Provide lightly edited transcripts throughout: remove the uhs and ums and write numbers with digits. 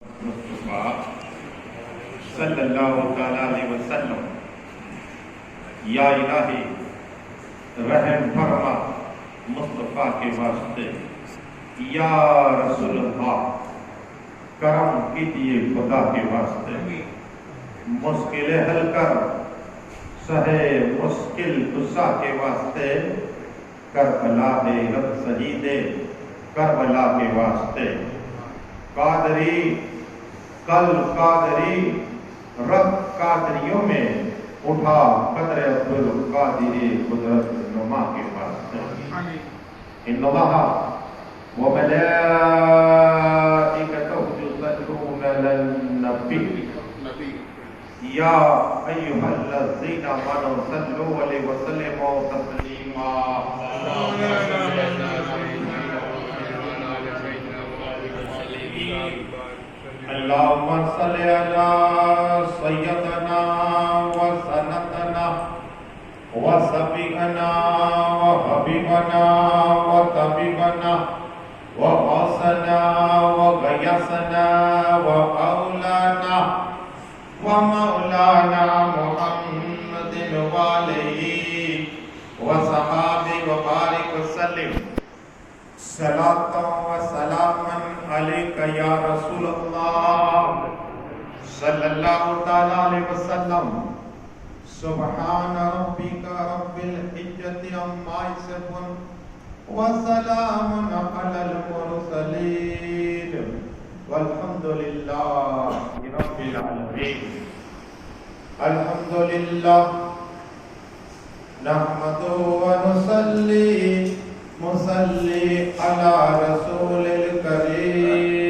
مصطفیٰ صلی اللہ تعالیٰ علیہ وسلم، یا الہی رحم فرما مصطفیٰ کے واسطے، یا رسول اللہ کرم کیجیے خدا کے واسطے، مشکلیں حل کر سہے مشکل کشا کے واسطے، کربلا دے رب شہید کربلا کے واسطے، قادری کل قادری رب قادریوں میں اٹھا قدر عبدالقادر قدرت نما کے واسطے، ان اللہ وملائکتہ یصلون علی النبی یا ایھا الذین آمنوا صلوا علیہ وسلموا تسلیما، اللہم صل علی سیدنا و سندنا و شفیعنا و حبیبنا و طبیبنا و غوثنا و غیاثنا و اولانا و مولانا محمد و آلہ و صحابہ و بارک وسلم، صلاۃ و سلام علیک یا رسول اللہ صلی اللہ تعالی علیہ وسلم، سبحان ربک رب العزت عما یصفون وسلام علی المرسلین والحمد للہ رب العالمین۔ الحمد للہ نحمدہ و نصلی مصلی علی رسول الکریم،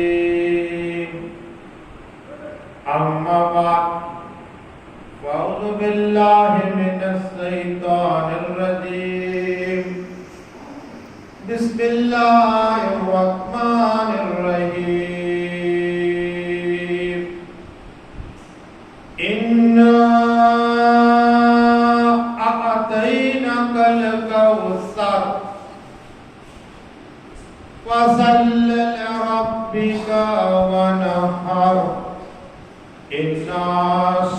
اما بعد فاعوذ باللہ من الشیطان الرجیم، بسم اللہ الرحمن الرحیم، انا اعطیناک الکوثر فصل لربک وانحر، ان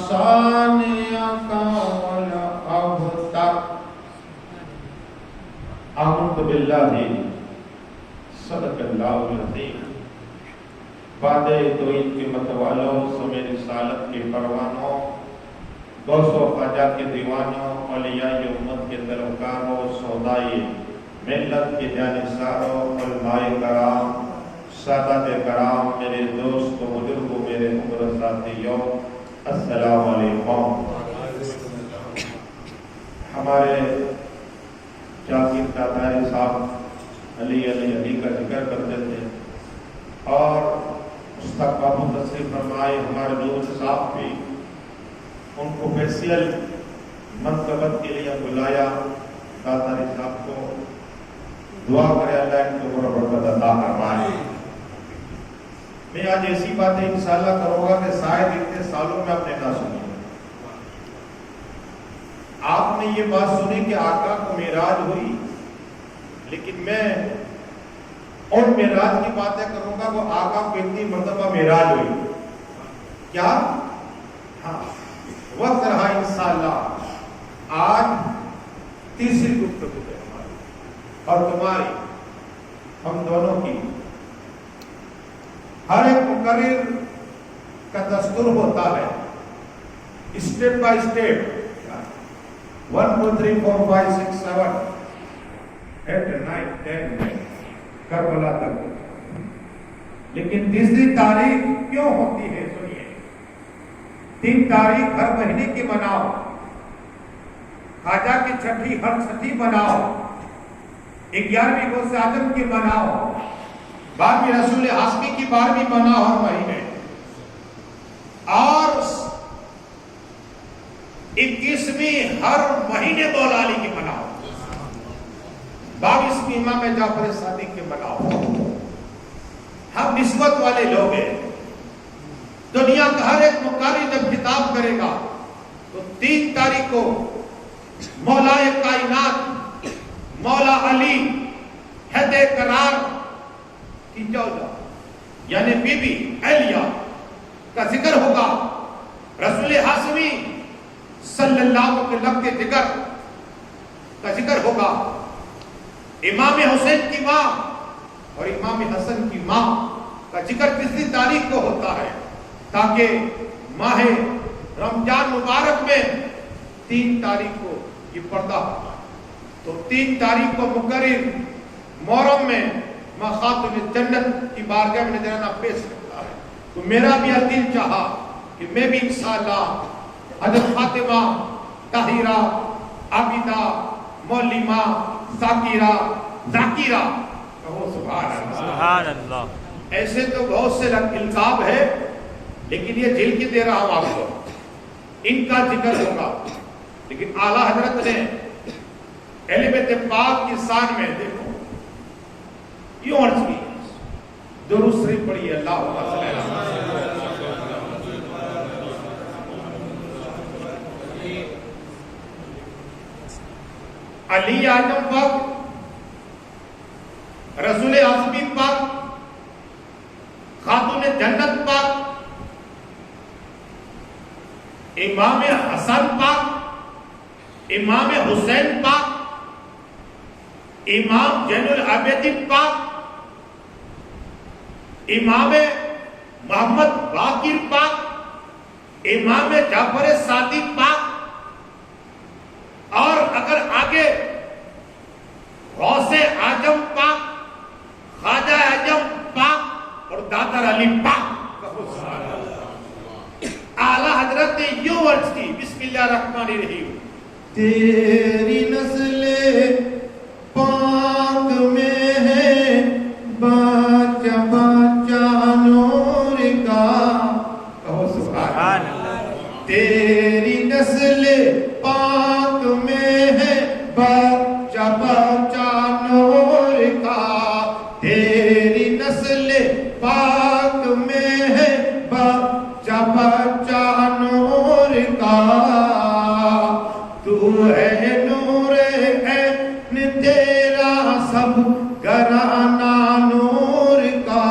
شانئک هو الابتر۔ اعوذ باللہ صدق اللہ العظیم۔ وعدہ توحید کے متوالوں، سمے رسالت کے پروانوں، غوث و خواجہ کے دیوانوں، اولیاء امت کے طلبکاروں، سودائی ملت کے جانثاروں، علماء کرام، سادات کرام، میرے دوست و بزرگوں، میرے عمر ساتھیوں، السلام علیکم۔ ہمارے جاکر دادائی صاحب علی کا ذکر کرتے تھے، اور مستقبل تشریف فرمائے ہمارے دوست صاحب بھی، ان کو فیصل منقبت کے لیے بلایا، دادائی صاحب کو دعا کرے اللہ ان کو برکت عطا فرمائے۔ میں آج ایسی باتیں انشاءاللہ کروں گا کہ شاید اتنے سالوں میں آپ نے نہ سنی۔ آپ نے یہ بات سنی کہ آقا کو معراج ہوئی، لیکن میں ان معراج کی باتیں کروں گا وہ آقا کو اتنی مرتبہ معراج ہوئی کیا؟ ہاں، وقت رہا انشاءاللہ آج تیسری گفتگو ہے ہماری اور تمہاری، ہم دونوں کی۔ ہر ایک مقرر کا دستور ہوتا ہے، اسٹیپ بائی اسٹیپ 1 2 3 4 5 6 7 8 9 10 کربلا تک، لیکن تیسری تاریخ کیوں ہوتی ہے؟ سنیے، 3 تاریخ ہر مہینے کی مناؤ، خواجہ کی چھٹی ہر چھٹی مناؤ، 11ویں غوث اعظم کی مناؤ، 12ویں رسول ہاشمی کی 12ویں مناؤ ہر مہینے، اور 21ویں ہر مہینے مولا علی کی مناؤ، 22ویں امام جعفر صادق کی مناؤ۔ ہم نسبت والے لوگ ہیں، دنیا کا ہر ایک مقاری جب خطاب کرے گا تو 3 تاریخ کو مولا کائنات مولا علی حد قرار کی جوزہ یعنی بی بی اہلیہ کا ذکر ہوگا، رسول ہاشمی صلی اللہ علیہ وسلم کے جگر کا ذکر ہوگا، امام حسین کی ماں اور امام حسن کی ماں کا ذکر کسی تاریخ کو ہوتا ہے، تاکہ ماہ رمضان مبارک میں 3 تاریخ کو یہ پردہ ہوتا ہے، تو 3 تاریخ کو مقرر محرم میں ماں خاتون جنت کی بارگاہ میں نذرانہ پیش کرتا ہے۔ تو میرا بھی دل چاہا کہ میں بھی انشاءاللہ حضرت فاطمہ طاہرہ عابدہ معلمہ ذاکرہ کہو سبحان اللہ۔ ایسے تو بہت سے القاب ہے، لیکن یہ جل کے دے رہا ہوں آپ کو، ان کا ذکر ہوگا۔ لیکن اعلیٰ حضرت نے اہل بیت پاک کی شان میں دیکھو یوں عرض کی، درود شریف پڑھیے، اللہم صلی اللہ علیہ وسلم۔ علی اعظم پاک، رسول اعظمی پاک، خاتون جنت پاک، امام حسن پاک، امام حسین پاک، امام زین العابدین پاک، امام محمد باقر پاک، امام جعفر صادق پاک، اور اگر آگے غوث اعظم پاک، خواجہ اعظم پاک اور دادر علی پاک۔ اعلیٰ حضرت نے یوں عرض کی، بسم اللہ الرحمن الرحیم، تیری نسل پاک میں ہے بچہ بچہ نور کا، کہو سبحان اللہ۔ تیری نسل پاک میں ہے بچہ بچہ نور کا، تیری نسل پاک میں ہے بچہ بچہ نور کا، تو ہے نور عین تیرا سب گھرانہ نور کا۔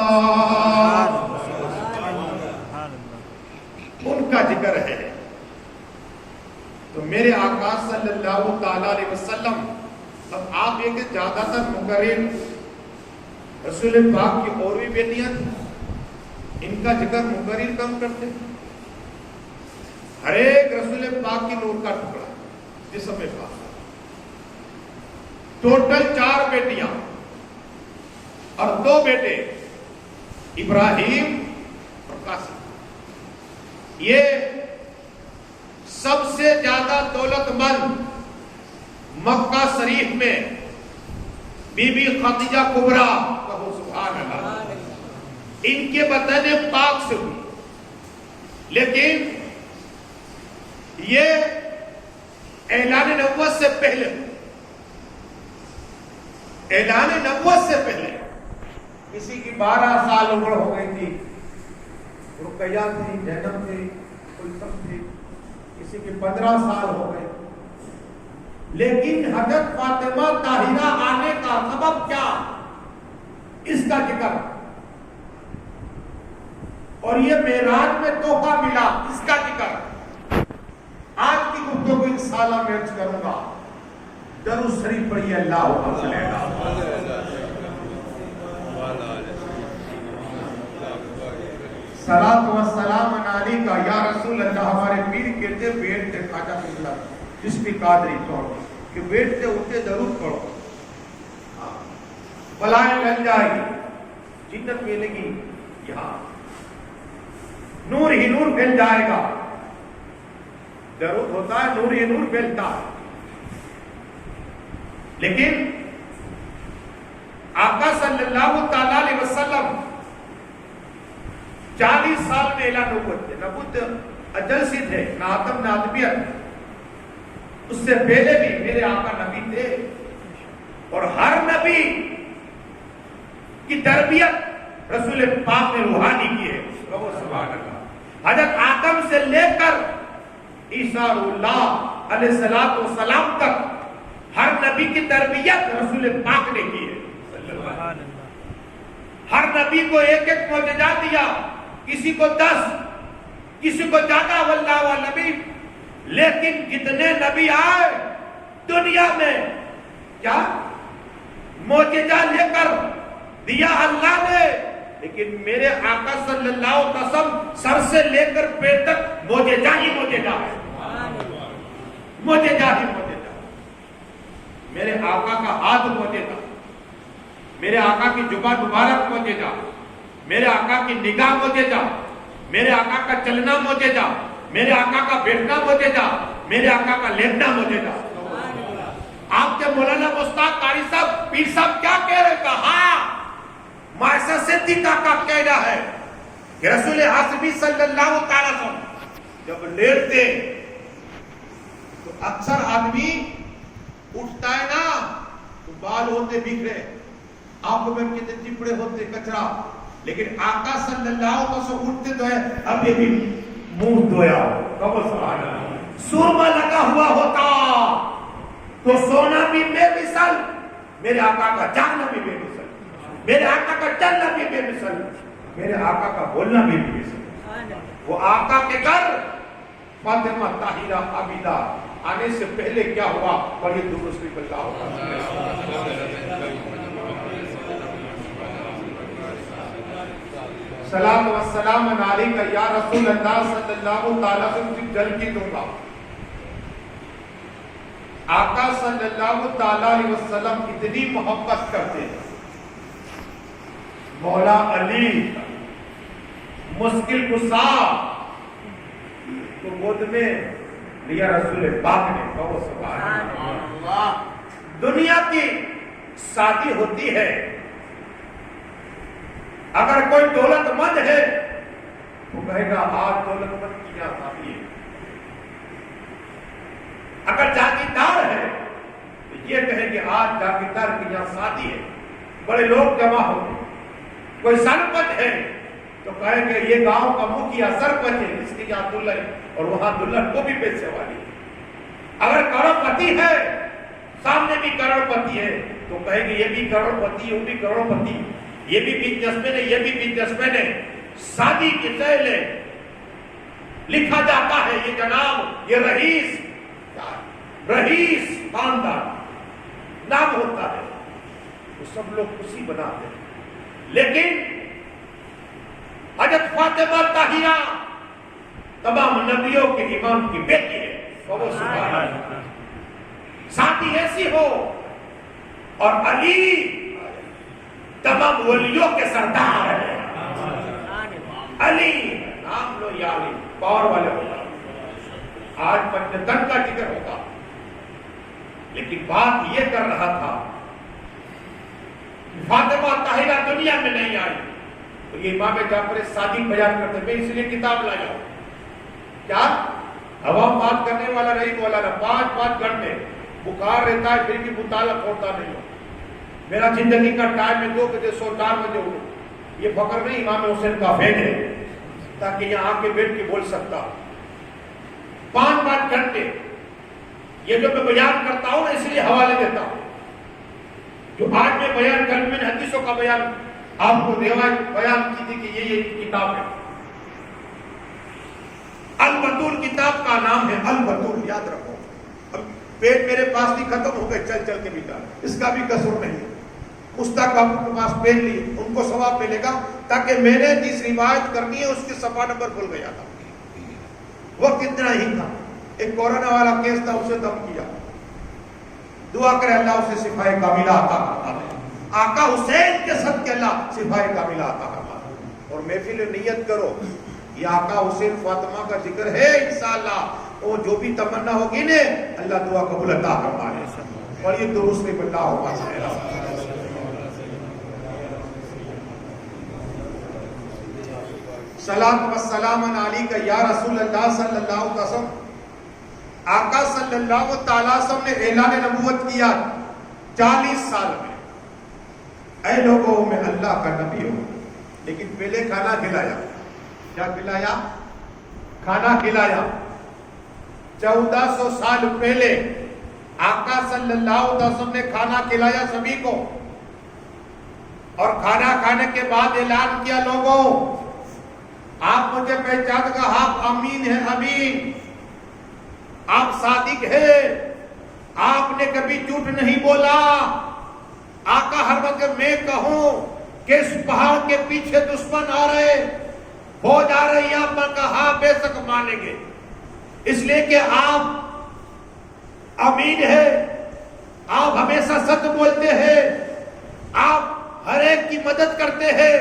ان کا ذکر ہے۔ تو میرے آقا صلی اللہ تعالیٰ علیہ وسلم، اب آپ یہ کہ زیادہ تر مقرر رسول پاک کی اور بھی بیٹیاں تھیں، ان کا ذکر مقرر کم کرتے ہیں۔ ہر ایک رسول پاک کی نور کا ٹکڑا جسم میں پاک، ٹوٹل 4 بیٹیاں اور 2 بیٹے، ابراہیم اور قاسم۔ یہ سب سے زیادہ دولت مند مکہ شریف میں بی بی خدیجہ کبریٰ، کہو سبحان اللہ، ان کے بدن پاک سے ہوئی، لیکن یہ اعلان نبوت سے پہلے، اعلان نبوت سے پہلے کسی کی 12 سال عمر ہو گئی تھی، رقیہ تھی، زینب تھی، کلثوم تھی، کسی کی 15 سال ہو گئے، لیکن حضرت فاطمہ طاہرہ آنے کا سبب کیا، اس کا ذکر، اور یہ معراج میں تحفہ ملا، اس کا ذکر آج کی گفتگو انشاءاللہ میں عرض کروں گا۔ درود شریف پڑھیے، اللہم صلی اللہ علیہ وسلم۔ صلاۃ و سلام علیک یا رسول اللہ۔ ہمارے پیر کہتے بیٹھتے خواجہ قبلہ جس کی قادری طور کہ بیٹھتے اٹھتے درود پڑھو، بلائیں مل جائے گی، جنت ملے گی، یہاں نور ہی نور پھیل جائے گا۔ درود ہوتا ہے، نور ہی نور پھیلتا ہے۔ لیکن آقا صلی اللہ تعالیٰ علیہ وسلم 40 سال میں اعلان نبوت تھے، نبوت اجل سے تھے، نہ آدم نہ آدمیت۔ اس سے پہلے بھی میرے آقا نبی تھے، اور ہر نبی کی تربیت رسول پاک نے روحانی کی ہے، سبحان اللہ۔ حضرت آدم سے لے کر عیسیٰ اللہ علیہ السلام تک ہر نبی کی تربیت رسول پاک نے کی ہے۔ ہر نبی کو ایک ایک معجزہ دیا، کسی کو 10، کسی کو زیادہ، واللہ عالمین، لیکن جتنے نبی آئے دنیا میں کیا معجزہ لے کر دیا اللہ نے، لیکن میرے آقا صلی اللہ علیہ وسلم سر سے لے کر پیر تک معجزہ ہی معجزہ ہے، معجزہ ہی معجزہ۔ میرے آقا کا ہاتھ معجزہ، میرے آقا کی جبہ مبارک معجزہ، میرے آقا کی نگاہ معجزہ، میرے آقا کا چلنا معجزہ، میرے آقا کا بیٹھنا معجزہ، میرے آقا کا لیٹنا معجزہ۔ آپ کے مولانا مشتاق قاری صاحب پیر صاحب کیا کہہ رہے؟ کہا معاشر صدیقہ کا کہنا ہے کہ رسول حاشمی صلی اللہ تعالی وسلم جب لیٹتے تو اکثر آدمی اٹھتا ہے نا تو بال ہوتے بکھرے، آنکھوں میں کتنے چپڑے ہوتے کچرا، لیکن آقا صلی اللہ علیہ وسلم اٹھتے تو ہے اب یہ بھی منہ دھویا ہو، سرما لگا ہوا ہوتا تو سونا بھی بے مثل، میرے آقا کا جاگنا بھی بے مثل، میرے آقا کا چلنا بھی بے مثل، میرے آقا کا بولنا بھی بے مثل۔ وہ آقا کے گھر فاطمہ طاہرہ عابدہ آنے سے پہلے کیا ہوا، اور یہ درست بھی بتا ہوگا۔ سلام و سلام علیکہ یا رسول اللہ صلی اللہ تعالیٰ وسلم، جل کی دوں گا۔ آقا صلی اللہ تعالیٰ علیہ وسلم اتنی محبت کرتے ہیں، مولا علی مشکل کشا تو گود میں لیا رسول پاک نے، کہو سبحان اللہ۔ دنیا کی شادی ہوتی ہے، اگر کوئی دولت مند ہے تو کہے گا آج دولت مند کی یہاں شادی ہے، اگر جاگیردار ہے تو یہ کہے کہ آج جاگیردار کی یہاں شادی ہے، بڑے لوگ جمع ہوتے۔ کوئی سرپنچ ہے تو کہے کہ یہ گاؤں کا مکھیا سرپنچ ہے، اس کی یہاں دلہن اور وہاں دلہن کو بھی پیسے والی ہے۔ اگر کروڑ پتی ہے، سامنے بھی کروڑ پتی ہے تو کہے کہ یہ بھی کروڑ پتی ہے، وہ بھی کروڑ پتی، یہ بھی بزنس مین ہے، یہ بھی بزنس مین ہے۔ شادی کی پہلے لکھا جاتا ہے یہ جناب، یہ رئیس خاندان نام ہوتا ہے، تو سب لوگ خوشی بناتے ہیں۔ لیکن حضرت فاطمہ طاہرہ تمام نبیوں کے امام کی بیٹی ہے، وہ سبحان اللہ، شادی ایسی ہو، اور علی تمام ولیوں کے سردار ہے۔ علی نام لو یا علی، پاور والے ہوگا، آج پنجتن کا ذکر ہوگا، لیکن بات یہ کر رہا تھا فاطمہ طاہرہ دنیا میں نہیں آئی تو یہ امام جعفر صادق بیان کرتے، میں اس لیے کتاب لایا ہوں۔ کیا عوام بات کرنے والا نہیں مولانا، 5 گھنٹے بخار رہتا ہے پھر بھی مطالعہ چھوڑتا نہیں ہو۔ میرا زندگی کا ٹائم ہے 2 بجے سو 4 بجے اٹھو، یہ فخر نہیں، امام حسین کا فین ہے تاکہ یہاں آ کے بیٹھ کے بول سکتا۔ 5 گھنٹے یہ جو میں بیان کرتا ہوں اس لیے حوالے دیتا ہوں، جو آج میں بیان کر میں نے حدیثوں کا بیان آپ کو روایت بیان کی تھی کہ یہ کتاب ہے، البتول کتاب کا نام ہے، البتول یاد رکھو۔ اب پیٹ میرے پاس نہیں، ختم ہو گئے چل چل کے بیٹا، اس کا بھی قصور نہیں، مستاق آپ کے پاس پین لی، ان کو ثواب ملے گا، تاکہ میں نے جس روایت کرنی ہے اس کے صفحہ نمبر بھول گیا تھا، وقت اتنا ہی تھا، ایک کورونا والا کیس تھا، اسے دم کیا، دعا کرے اللہ اسے شفائے کاملہ عطا فرمائے، آقا حسین کے صدقے اللہ شفائے کاملہ عطا فرمائے۔ اور محفل نیت کرو، یہ آقا حسین فاطمہ کا ذکر ہے، انشاءاللہ وہ جو بھی تمنا ہوگی نے اللہ دعا قبول عطا فرمائے، اور یہ درست بھی بتا ہوگا۔ صلاۃ و سلام علیکہ یا رسول اللہ صلی اللہ علیہ وسلم۔ آقا صلی اللہ تعالیٰ وسلم نے اعلان نبوت کیا 40 سال میں، اے لوگوں میں اللہ کا نبی ہوں، لیکن پہلے کھانا کھلایا، کیا کھلایا؟ کھانا کھلایا۔ 1400 سال پہلے آقا صلی اللہ علیہ وسلم نے کھانا کھلایا سبھی کو، اور کھانا کھانے کے بعد اعلان کیا لوگوں آپ مجھے پہچان کا آپ امین ہیں امین آپ صادق ہیں آپ نے کبھی جھوٹ نہیں بولا آقا ہر وقت میں کہوں کہ اس پہاڑ کے پیچھے دشمن آ رہے فوج آ رہی آپ نے کہا بے شک مانیں گے اس لیے کہ آپ امین ہیں آپ ہمیشہ سچ بولتے ہیں آپ ہر ایک کی مدد کرتے ہیں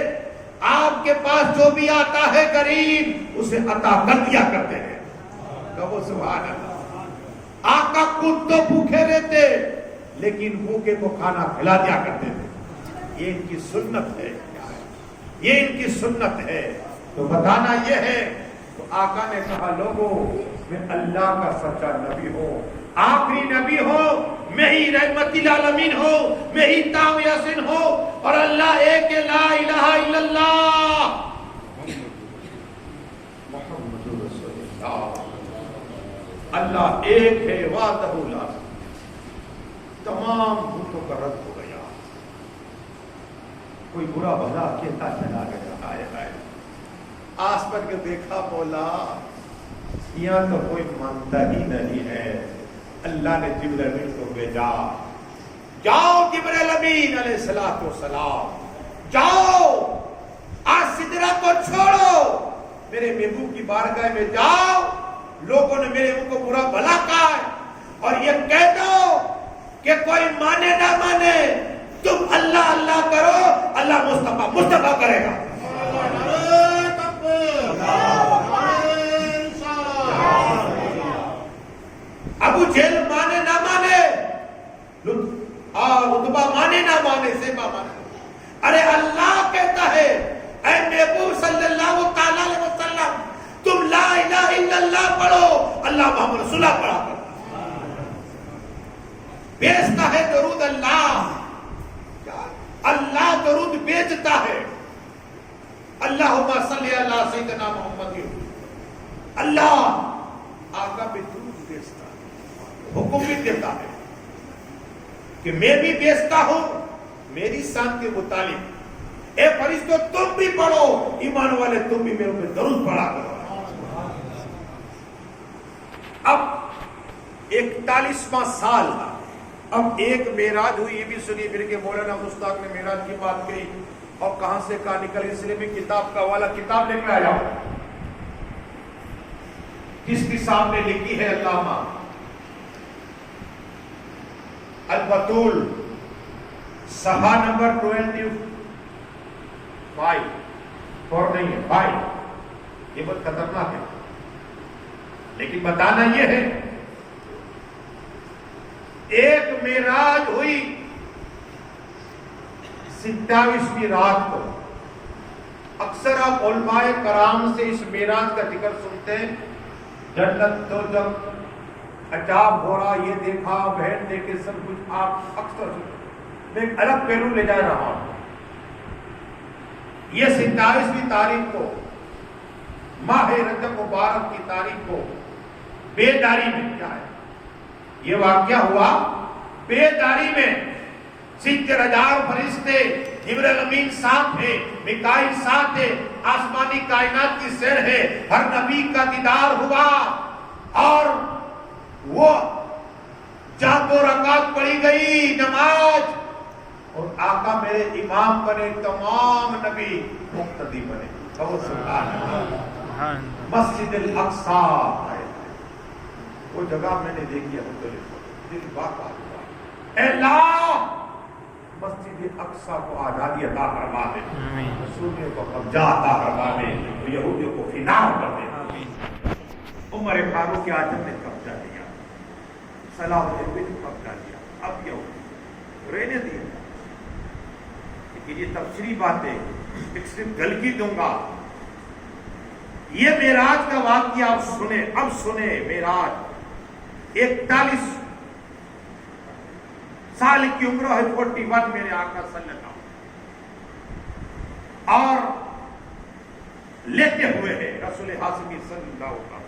آپ کے پاس جو بھی آتا ہے غریب اسے عطا کر دیا کرتے ہیں کہو سبحان اللہ آقا خود تو بھوکے رہتے لیکن بھوکے کو کھانا کھلا دیا کرتے تھے یہ ان کی سنت ہے یہ ان کی سنت ہے تو بتانا یہ ہے تو آقا نے کہا لوگوں میں اللہ کا سچا نبی ہوں آخری نبی ہو میں ہی رحمت للعالمین ہو میں ہی تام یاسین ہو اور اللہ ایک لا الہ الا اللہ محمد رسول اللہ اللہ ایک ہے وحدہ لا تمام بتوں کا رد ہو گیا کوئی برا بھلا کہتا چلا گیا آئے آس پر کے دیکھا بولا یہاں تو کوئی مانتا ہی نہیں ہے اللہ نے جبرائیل امین کو بھیجا جاؤ جبرائیل امین علیہ الصلوۃ والسلام جاؤ آج سدرہ کو چھوڑو میرے محبوب کی بارگاہ میں جاؤ لوگوں نے میرے منہ کو برا بھلا کہا ہے اور یہ کہہ دو کہ کوئی مانے نہ مانے تم اللہ اللہ کرو اللہ مصطفیٰ کرے گا ابو جہل مانے نہ مانے رتبہ مانے نہ مانے سیبا مانے ارے اللہ کہتا ہے اے محبوب صلی اللہ تعالی علیہ وسلم تم لا الہ الا اللہ پڑھو اللہ محمد رسول اللہ پڑھا کر بیچتا ہے درود اللہ اللہ درود بیچتا ہے اللہم صلی اللہ سیدنا محمد اللہ آقا بھی درود بیچتا ہے حکم بھی دیتا ہے کہ میں بھی بیچتا ہوں میری شان کے مطابق اے فرشتوں تم بھی پڑھو ایمان والے تم بھی میرے اوپر درود پڑھا کرو اب 41واں سال اب ایک معراج ہوئی یہ بھی سنی پھر کہ مولانا مشتاق نے معراج کی بات کہی اور کہاں سے کہاں نکل اس لیے بھی کتاب کا والا کتاب لے کے آیا جس کی سامنے لکھی ہے علامہ البتول صفحہ نمبر 25 4 نہیں ہے 5 یہ بہت خطرناک ہے لیکن بتانا یہ ہے ایک معراج ہوئی 27ویں رات کو اکثر آپ علماء کرام سے اس معراج کا ذکر سنتے ہیں جنت تو جب عجاب ہو رہا یہ دیکھا بہن دیکھے سب کچھ آپ اکثر میں ایک الگ پہلو لے جا رہا ہوں یہ 27ویں تاریخ کو ماہ رجب مبارک کی تاریخ کو بیداری میں کیا ہے یہ واقعہ ہوا بیداری میں 70,000 فرشتے جبرائیل امین ساتھ ہے میکائیل ساتھ ہے آسمانی کائنات کی سیر ہے ہر نبی کا دیدار ہوا اور وہ جہاں 2 رکعت پڑھی گئی نماز اور آقا میرے امام بنے تمام نبی مقتدی بنے سبحان اللہ مسجد الاقصی وہ جگہ میں نے دیکھی ہے دل باقا ہوا اے اللہ مسجد اقصی کو آزادی عطا فرما دے رسولیوں کو قبضہ عطا فرما دے یہودیوں کو فنار کر دے عمر فاروق اعظم نے قبضہ لیا صلاح الدین نے قبضہ لیا اب یہودی رہنے دیا لیکن یہ تفصیلی باتیں ایک صرف گل کی دوں گا یہ معراج کا واقعہ آپ سنیں اب سنیں معراج 41 سال کی عمر ہے 41 میرے آقا صلی اللہ اور لیتے ہوئے ہیں رسول ہاشمی صلی اللہ علیہ وسلم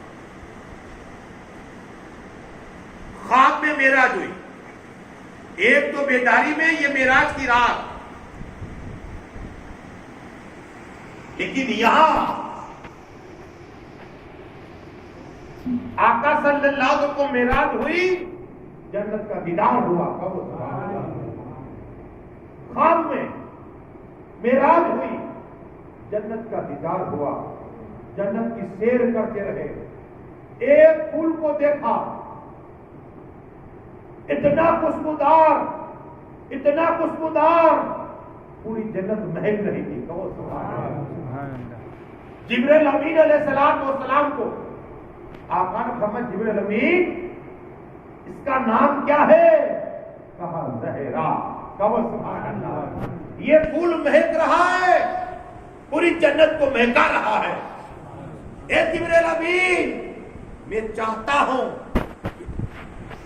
خواب میں معراج ہوئی ایک تو بیداری میں یہ معراج کی رات لیکن یہاں آقا صلی اللہ علیہ وسلم کو معراج ہوئی، جنت کا دیدار ہوا، خواب میں معراج ہوئی، جنت کا دیدار ہوا، جنت کی سیر کرتے رہے، ایک پھول کو دیکھا، اتنا خوشبودار، اتنا خوشبودار، پوری جنت مہک رہی تھی۔ جبرائیل امین علیہ السلام کو آقا نے فرمایا جبرائیل امین اس کا نام کیا ہے؟ کہا زہرا۔ کہا سبحان اللہ، یہ پھول مہک رہا ہے، پوری جنت کو مہکا رہا ہے۔ اے جبرائیل امین، میں چاہتا ہوں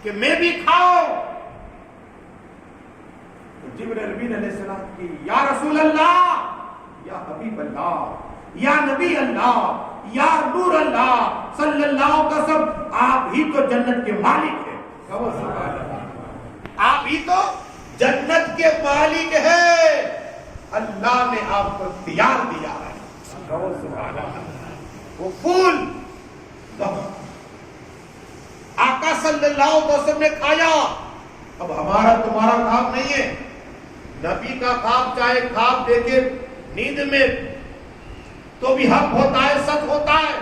کہ میں بھی کھاؤں۔ جبرائیل امین علیہ السلام کی یا رسول اللہ، یا حبیب اللہ، یا نبی اللہ، یا نور اللہ صلی اللہ علیہ وسلم، آپ ہی تو جنت کے مالک ہیں۔ آپ ہی تو جنت کے مالک ہیں، اللہ نے آپ کو اختیار دیا ہے۔ وہ پھول آقا صلی اللہ علیہ وسلم نے کھایا۔ اب ہمارا تمہارا خواب نہیں ہے، نبی کا خواب چاہے خواب دیکھے نیند میں تو بھی حق ہوتا ہے، سچ ہوتا ہے۔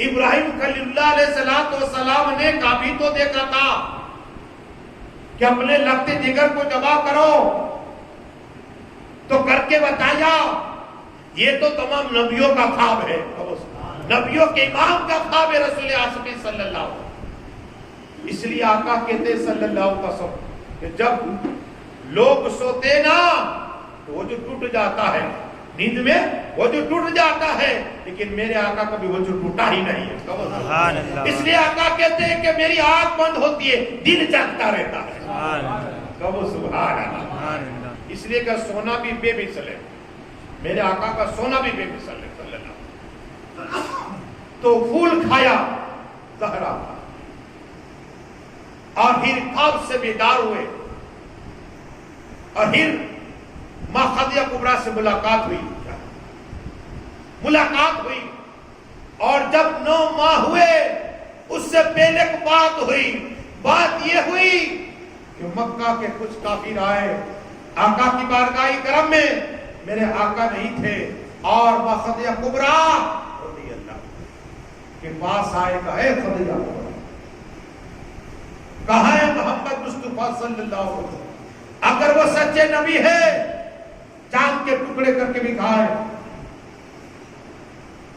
ابراہیم خلیل اللہ علیہ السلام نے کافی تو دیکھا تھا کہ اپنے لگتے جگر کو جمع کرو، تو کر کے بتایا۔ یہ تو تمام نبیوں کا خواب ہے، نبیوں کے امام کا خواب ہے رسول اعظم صلی اللہ علیہ وسلم۔ اس لیے آقا کہتے ہیں صلی اللہ علیہ وسلم کہ جب لوگ سوتے نا تو وہ جو ٹوٹ جاتا ہے نیند میں، وہ جو ٹوٹ جاتا ہے، لیکن میرے آقا کبھی وہ جو ٹوٹا ہی نہیں ہے۔ اس لیے آقا کہتے ہیں کہ میری آنکھ بند ہوتی ہے، دل جاگتا رہتا ہے۔ کہو سبحان اللہ۔ اس لیے کہ سونا بھی بے مثل ہے، میرے آقا کا سونا بھی بے مثل ہے صلی اللہ۔ تو پھول کھایا زہرا، اور پھر خواب سے بیدار ہوئے، اور پھر ماں خدیجہ کبریٰ سے ملاقات ہوئی، اور جب 9 ماہ ہوئے اس سے پہلے ایک بات ہوئی۔ بات یہ ہوئی کہ مکہ کے کچھ کافر آئے آقا کی بارگاہ کرم میں، میرے آقا نہیں تھے، اور ماں خدیجہ کبریٰ رضی اللہ کے پاس آئے، کہا اے خدیجہ کبریٰ، کہاں ہے محمد مصطفیٰ صلی اللہ علیہ وسلم؟ اگر وہ سچے نبی ہے، چاند کے ٹکڑے کر کے بھی کھائے،